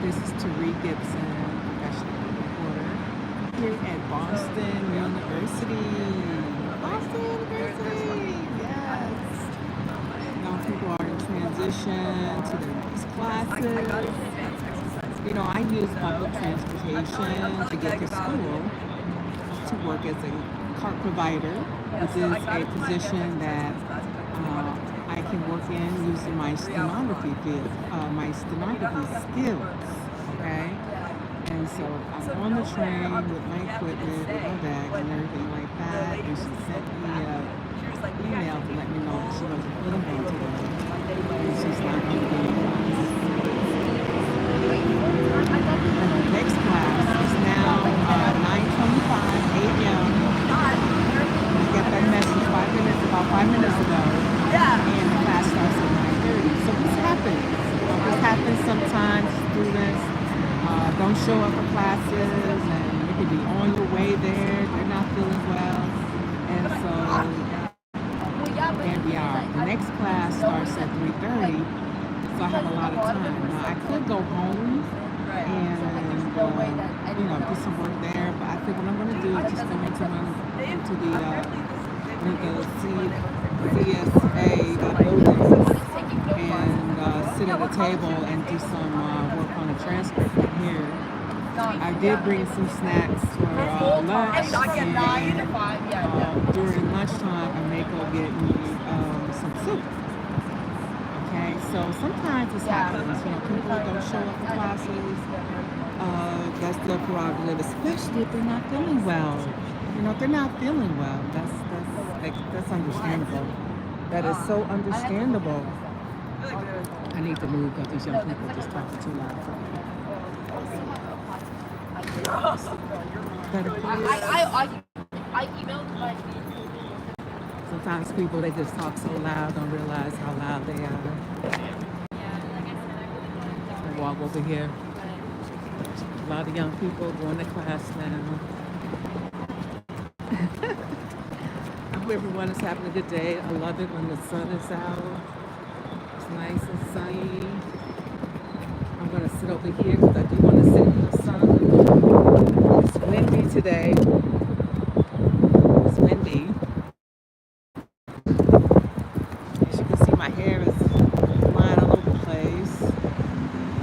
This is Teri Gibson, professional reporter here at Boston University. Boston University, yes. Now people are in transition to their next classes. You know, I use public transportation to get to school to work as a cart provider, which is a position that I can work in using my stenography skills. Okay, and so I'm on the train with my equipment, with my bag and everything like that. And she sent me an email to let me know that she wasn't feeling well today, and she's not going to be in class. And the next class is now 9:25 a.m. I got that message about 5 minutes ago. And the class starts at 9:30. So this happens. This happens sometimes. Students don't show up for classes, and you could be on your way there. They're not feeling well. And so there we are. The next class starts at 3:30. So I have a lot of time. Now I could go home and do some work there, but I think what I'm going to do is just go into the CSA building and sit at a table and do some work on a transcript here. I did bring some snacks for lunch, and during lunchtime I may go get me some soup. Okay, so sometimes this happens. People don't show up for classes. That's their prerogative, especially if they're not feeling well. If they're not feeling well, that's understandable. That is so understandable. I need to move because these young people just talking too loud for me. I emailed my. Sometimes people, they just talk so loud, don't realize how loud they are. I walk over here. A lot of young people going to class now. I hope everyone is having a good day. I love it when the sun is out. It's nice and sunny. I'm going to sit over here because I do want to sit in the sun. It's windy today. It's windy. As you can see, my hair is flying all over the place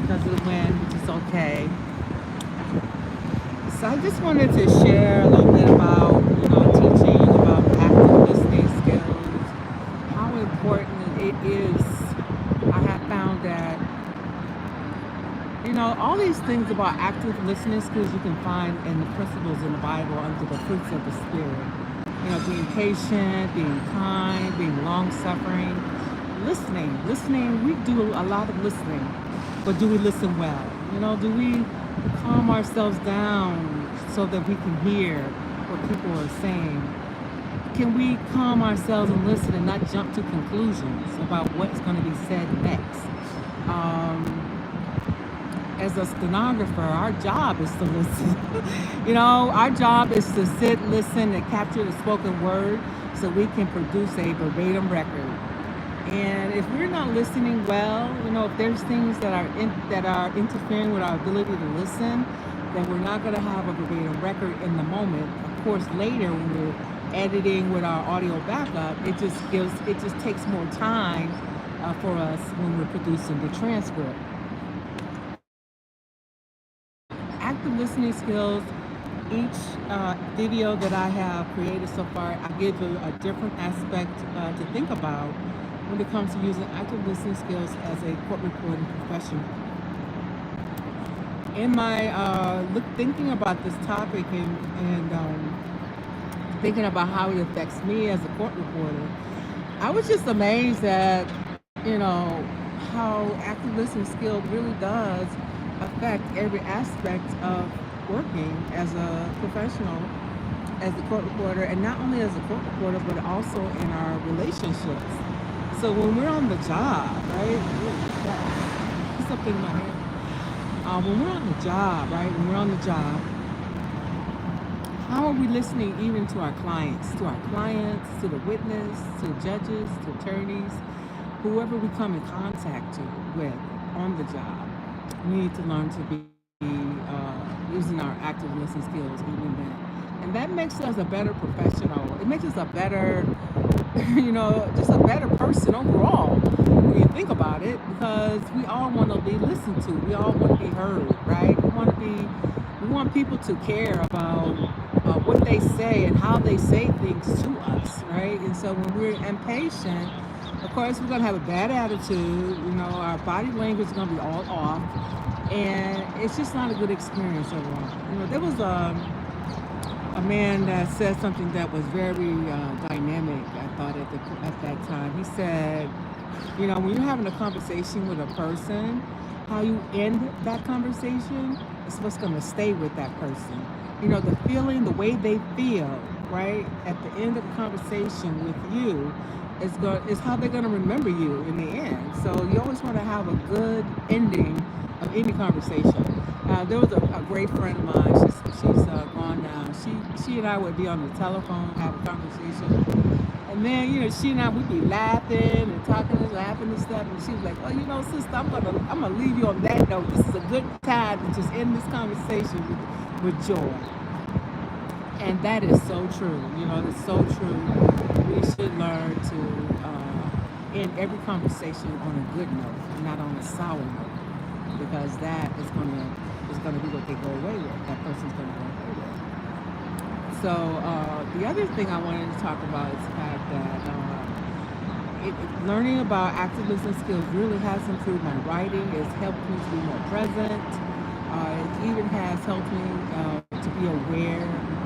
because of the wind, which is okay. So I just wanted to share a little bit about, teaching about active listening skills, how important it is. I have found that, all these things about active listening skills you can find in the principles in the Bible under the fruits of the Spirit. Being patient, being kind, being long-suffering, listening. We do a lot of listening, but do we listen well? Do we calm ourselves down so that we can hear what people are saying? Can we calm ourselves and listen and not jump to conclusions about what's going to be said next? As a stenographer, our job is to listen. Our job is to sit, listen, and capture the spoken word so we can produce a verbatim record. And if we're not listening well, if there's things that are interfering with our ability to listen, then we're not going to have a verbatim record in the moment. Of course, later when we're editing with our audio backup, it just takes more time for us when we're producing the transcript. Active listening skills. Each video that I have created so far, I give a different aspect to think about when it comes to using active listening skills as a court reporting professional. In my thinking about this topic and thinking about how it affects me as a court reporter, I was just amazed at, how active listening skill really does affect every aspect of working as a professional, as a court reporter, and not only as a court reporter, but also in our relationships. So when we're on the job, right? What's up in my hair? When we're on the job, right? When we're on the job, how are we listening even to our clients, to the witness, to the judges, to attorneys, whoever we come in contact with on the job? We need to learn to be using our active listening skills even then. And that makes us a better professional. It makes us a better, just a better person overall when you think about it, because we all want to be listened to. We all want to be heard, right? We want people to care about what they say and how they say things to us, right? And so when we're impatient, of course, we're going to have a bad attitude. Our body language is going to be all off. And it's just not a good experience overall. There was a man that said something that was very dynamic, I thought, at that time. He said, when you're having a conversation with a person, how you end that conversation is what's going to stay with that person. The feeling, the way they feel, right, at the end of a conversation with you is how they're going to remember you in the end. So you always want to have a good ending of any conversation. There was a great friend of mine. She's gone now. She and I would be on the telephone, have a conversation, and then she and I would be laughing and talking and laughing and stuff. And she was like, "Oh, sister, I'm gonna leave you on that note. This is a good time to just end this conversation with joy." And that is so true. It's so true. We should learn to end every conversation on a good note, not on a sour note, because that is gonna be what they go away with. That person's gonna go away with. So the other thing I wanted to talk about is the fact that learning about active listening skills really has improved my writing. It's helped me to be more present. It even has helped me to be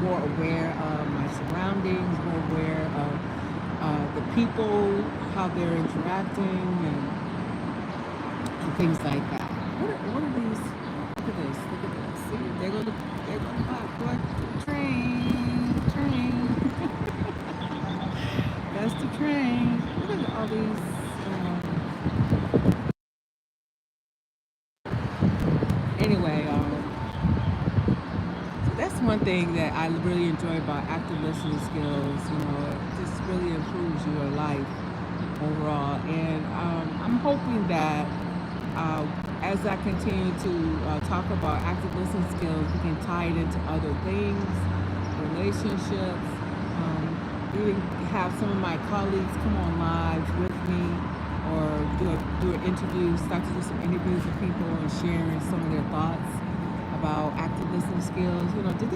more aware of my surroundings, more aware of the people, how they're interacting, and things like that. What are these? Look at this. Look at this. See, there go the clock. What? Train. That's the train. Look at all these. Anyway, so that's one thing that I really enjoy about active listening skills. It just really improves your life overall. And I'm hoping that as I continue to talk about active listening skills, we can tie it into other things, relationships, even have some of my colleagues come on live with me, or do an interview, start to do some interviews with people and sharing some of their thoughts about active listening skills. Did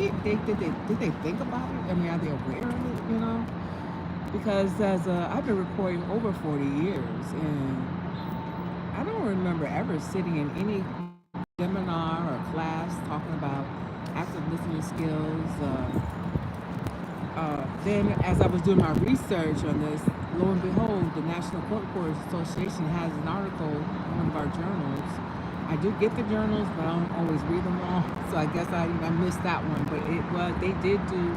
they think about it? I mean, are they aware of it? Because I've been recording over 40 years, and I don't remember ever sitting in any seminar or class talking about active listening skills. Then, as I was doing my research on this, lo and behold, the National Court Reporters Association has an article in one of our journals. I do get the journals, but I don't always read them all, so I guess I missed that one. But they did do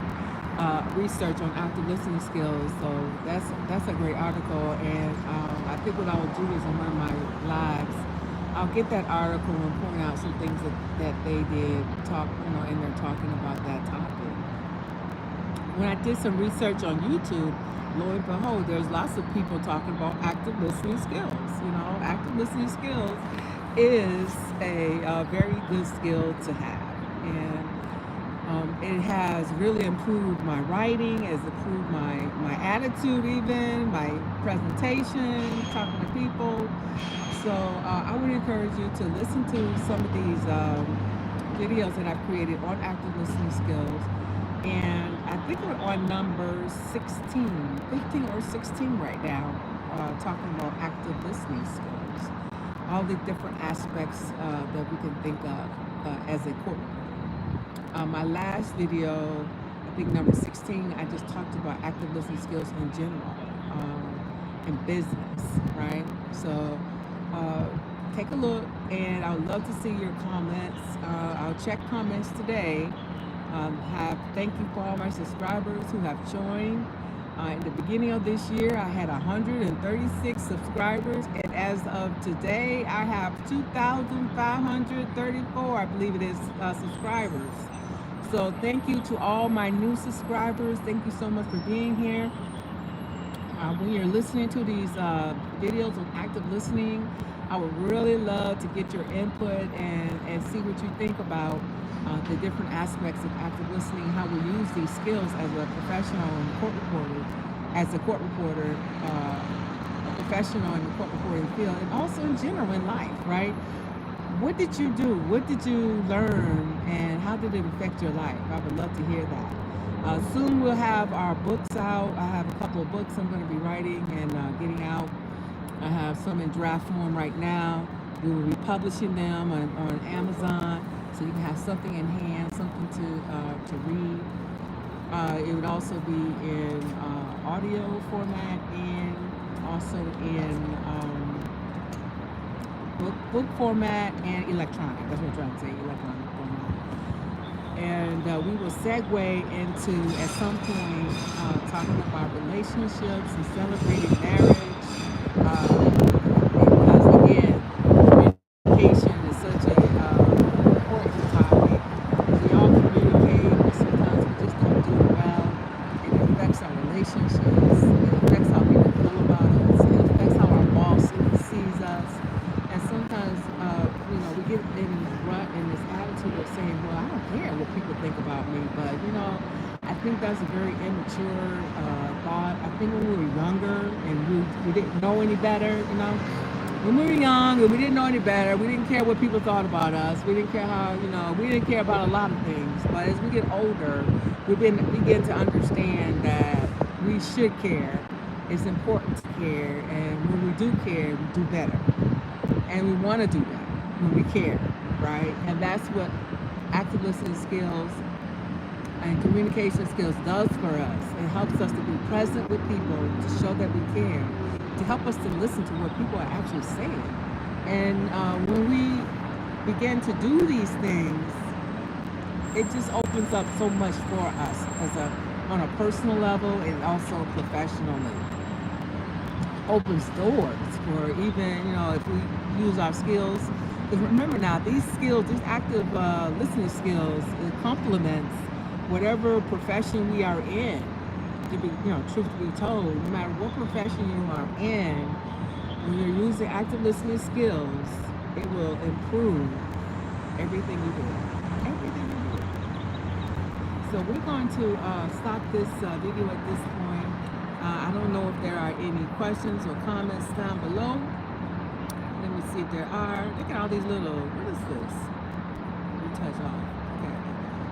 research on active listening skills, so that's a great article. And I think what I will do is on one of my lives, I'll get that article and point out some things that they did talk, and they're talking about that topic. When I did some research on YouTube, lo and behold, there's lots of people talking about active listening skills. Active listening skills is a very good skill to have, and it has really improved my writing, has improved my attitude, even my presentation, talking to people. So I would encourage you to listen to some of these videos that I've created on active listening skills. And I think we're on number 16, 15 or 16 right now, talking about active listening skills, all the different aspects that we can think of as a court. My last video, I think number 16, I just talked about active listening skills in general, in business, right? So take a look, and I would love to see your comments. I'll check comments today. Thank you for all my subscribers who have joined. In the beginning of this year, I had 136 subscribers, and as of today, I have 2,534, I believe it is, subscribers. So thank you to all my new subscribers. Thank you so much for being here. When you're listening to these videos on active listening, I would really love to get your input and see what you think about the different aspects of active listening, how we use these skills as a professional and court reporter, as a court reporter, a professional in the court reporting field, and also in general in life, right? What did you do? What did you learn? And how did it affect your life? I would love to hear that. Soon we'll have our books out. I have a couple of books I'm going to be writing and getting out. I have some in draft form right now. We will be publishing them on Amazon, so you can have something in hand, something to read. It would also be in audio format and also in book format and electronic. That's what I'm trying to say, electronic format. And we will segue into, at some point, talking about relationships and celebrating marriage. Because again, communication is such a important topic. We all communicate, but sometimes we just don't do it well. It affects our relationships. It affects how people feel about us. It affects how our boss sees us. And sometimes, we get in this rut and this attitude of saying, well, I don't care what people think about me. But, I think that's a very immature thought. I think when we were younger and we didn't know any better, when we were young and we didn't know any better, we didn't care what people thought about us. We didn't care how, we didn't care about a lot of things. But as we get older, we begin to understand that we should care. It's important to care. And when we do care, we do better. And we want to do better when we care, right? And that's what active listening skills and communication skills does for us. It helps us to be present with people, to show that we care, to help us to listen to what people are actually saying. And when we begin to do these things, it just opens up so much for us on a personal level and also professionally. Opens doors for even, if we use our skills. Because remember now, these skills, these active listening skills, it complements whatever profession we are in. To be, truth to be told, no matter what profession you are in, when you're using active listening skills, it will improve everything you do. Everything you do. So we're going to stop this video at this point. I don't know if there are any questions or comments down below. Let me see if there are. Look at all these little, what is this? We touch off. Okay.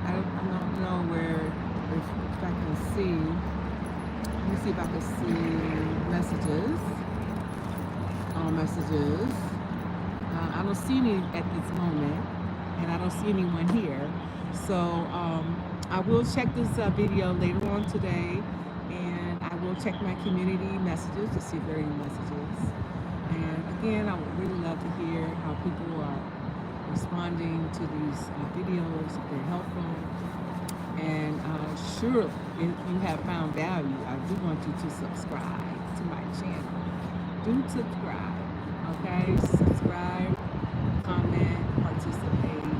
I don't know if I can see. Let me see if I can see messages. All messages. I don't see any at this moment, and I don't see anyone here. So I will check this video later on today, and I will check my community messages to see if there are any messages. And again, I would really love to hear how people are responding to these videos, if they're helpful. And surely, if you have found value, I do want you to subscribe to my channel. Do subscribe, okay? Subscribe, comment, participate,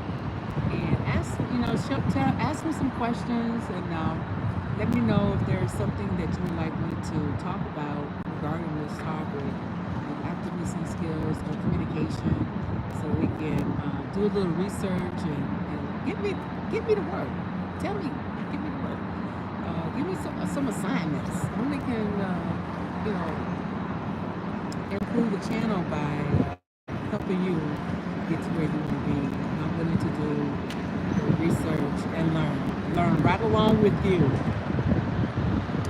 and ask, ask me some questions, and let me know if there's something that you would like me to talk about regarding this topic of active listening skills or communication, so we can do a little research and give me the work. Tell me, give me the work. Give me some assignments. When we can, improve the channel by helping you get to where you want to be. And I'm willing to do research and learn right along with you.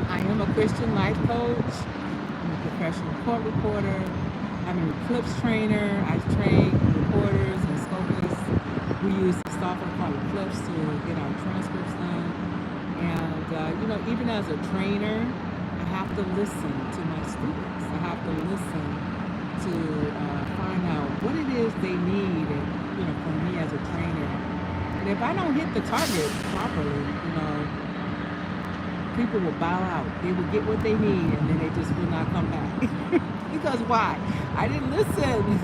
I am a Christian life coach. I'm a professional court reporter. I'm a Eclipse trainer. I train reporters and Scopist. We use the software called Eclipse to get our transcripts done. And, even as a trainer, I have to listen to my students. I have to listen to find out what it is they need, and, from me as a trainer. And if I don't hit the target properly, people will bow out. They will get what they need, and then they just will not come back. Because why? I didn't listen.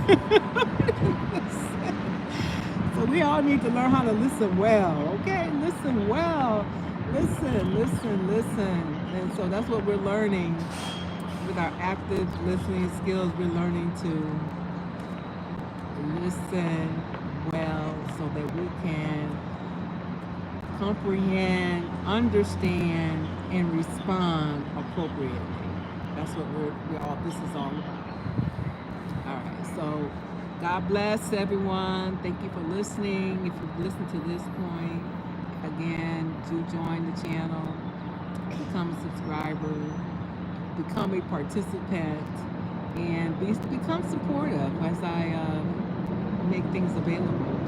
So we all need to learn how to listen well, okay? Listen well. Listen. And so that's what we're learning with our active listening skills. We're learning to listen well so that we can comprehend, understand, and respond appropriately. That's what we're all. This is all about. All right. So, God bless everyone. Thank you for listening. If you've listened to this point, again, do join the channel, become a subscriber, become a participant, and become supportive as I make things available.